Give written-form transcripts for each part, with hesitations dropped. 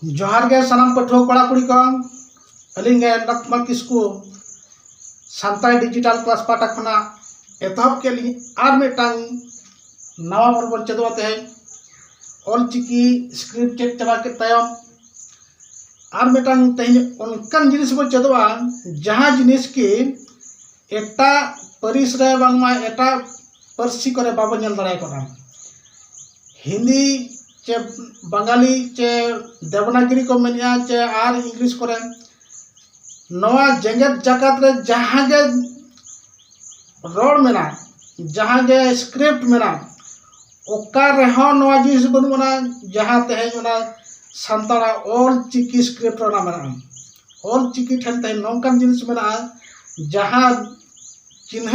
जोहार के सानाम पठुआ कड़ा कुड़ी को अलिंग लक्ष्मण किस्कु सानताली डिजिटल क्लास पाटा खना एतहब के लिए आर मिटांग नवा बन चेदवा तेहे ऑल चिकी स्क्रिप्ट चेक चबा के तयम आर मिटांग तेहे उनकन जिनिस बन चेदवा जहां जिनिस की एटा परिस रे बांगमा एटा परसी करे बाबा नेल दाड़ाय कोना हिंदी चे बंगाली चे देवनागरी को मेनिया चे आर इंग्लिश करे नवा जगत जगत रे जहां गे रोड मेना जहां गे स्क्रिप्ट मेना ओका रेहो नवा जिनिस बनुना जहां तेहेना संतारा ऑल चिकी स्क्रिप्ट ना मेना ऑल चिकी ठन ते नौकन जिनिस मेना जहां चिन्ह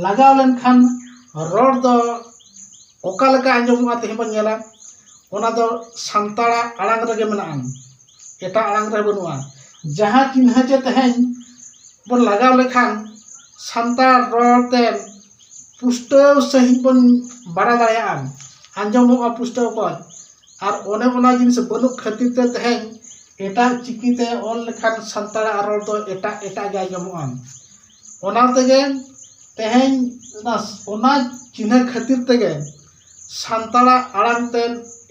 लगाव लेन खान रोड दो ओका लका आंजमुआ तेहे बन नेला ओना दो संतारा आड़ांग रगे मेना एटा आड़ांग रे बनुआ जहां चिन्ह चे तेहेन बन लगाव लेखान संतार रोड ते पुष्टव सही बन बड़ा दाया आंजमुआ पुष्टव को आर ओने ओना जिनिस बनु खातिर ते तेहेन एटा चिकी ते ऑल लेखान संतारा रोड दो एटा एटा गे आंजमुआ ओना तेगे तेहेन ओना चिन्ह खातिर तेगे संतारा आड़ांग ते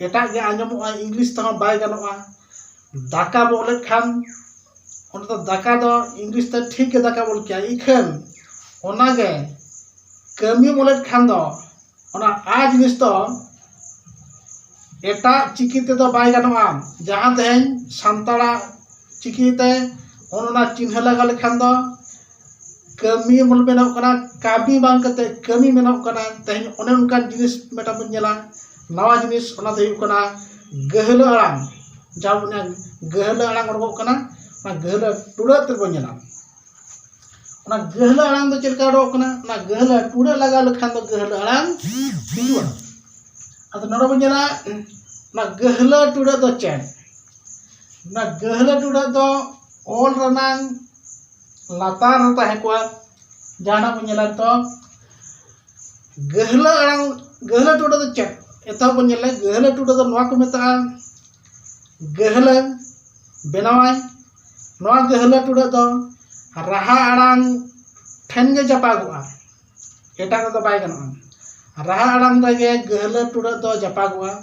एटा गे आंजमुआ इंग्लिश तह बाय गानोआ दाका बोले खान ओना तो दाका दो इंग्लिश ते ठीक के दाका बोल किया इखन ओना गे कमी बोले खान दो ओना आ जिनिस तो एटा चिकी ते दो बाय गानोआ जहां तेहेन संतारा चिकी ते ओना चिन्ह लगा लेखान दो कमी बोल बेना कना काबी बांग कते कमी मेना कना तेहेन ओने उनका जिनिस मेटा बन नेला नवा जिनिस ओना दे कना गहला आड़ांग जावना गहला आड़ांग रगो कना ना गहला टुड़ा ते बन नेला ओना गहला आड़ांग दो चेलका रगो कना ना गहला टुड़ा लगा लेखान दो गहला आड़ांग हिजुआ अद नरो बन नेला ना गहला टुड़ा दो चेन ना गहला टुड़ा दो ऑल रनांग लातार होता है को जाना बन नेला तो गहला आड़ांग गहला टुड़ा दो चेन एता बन नेला गहला टुड़ा दो नवा को मेता गहला बेनावाय नवा गहला टुड़ा दो राहा आड़ांग ठेन गे जपागुआ एटा को बाय गानोआ राहा आड़ांग रे गहला टुड़ा दो जपागुआ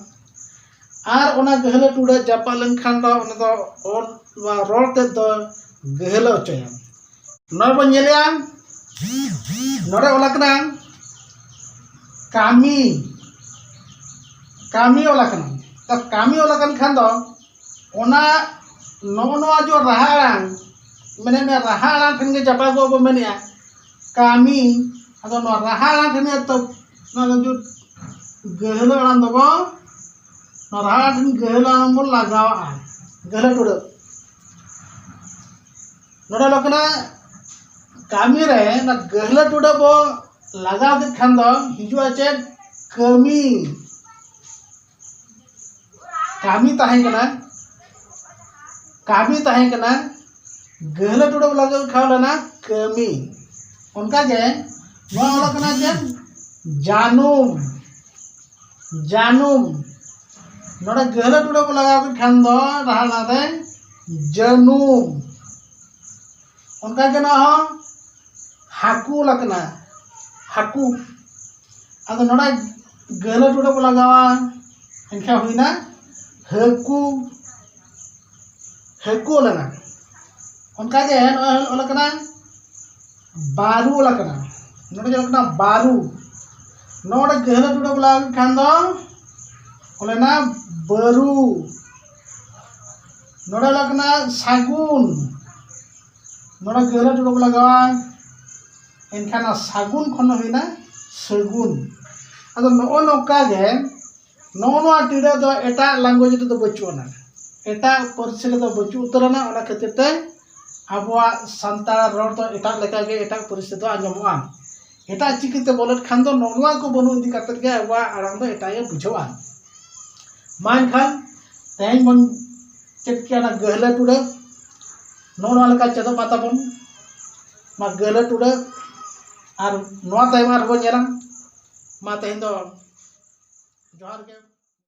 आर ओना गहला टुड़ा जपा लेनखान दो ओना दो ऑल रोड ते दो गहला चया नर बन नेलिया नरे ओला कना कामी कामी ओला कना तो कामी ओला कन खान दो ओना नोनवा जो राहाड़ांग मेने में राहाड़ांग ठन गे जपा गो बो मेनिया कामी अदो नो राहाड़ांग ठन तो ना जो गहला आड़ांग दो नो राहाड़ांग ठन गहला आड़ांग बो लगावा गहला टुड़ा नोडा लोकना कामी रे ना गहला टुड़ा बो लगा दे खान दो हिजुआ चे कमी कामी ताहे कना गहला टुड़ा लगा खावला कमी उनका जे नोआ होला कना जे जानुम जानुम नोडा गहला टुड़ा को लगा खान दो रहना दे जनुम उनका के ना हो हाकू लकना हाकू अद नोडा गहला टुड़ा को लगावा इनका हुईना हकू हकू लना उनका जे लकना बारू लकना नोडा जे लकना बारू नोडा गहला टुड़ा को लगा खान दो ओलेना बरू नोडा लकना सागुन नोडा गहला टुड़ा को लगावा इनखाना सागुन खन हुईना सगुन अदो नो नोका गे नो टीड़ा दो एटा लैंग्वेज तो बचुना एटा परसे तो बचु उतरना ओना खातिर ते आबवा संतार रोड तो एटा लेका गे एटा परसे तो आंजमुआ एटा चिकिते बोलत खान दो नोवा को बनु इदी कातर गे आबवा आड़ांग दो एटा ये बुझवा मान खान तेन बन चेक किया ना गहला टुड़ा नो लेका चेदो माता बन मा गहला टुड़ा और नोआ ताइम आर बन नेला मा तेन दो जोहार के।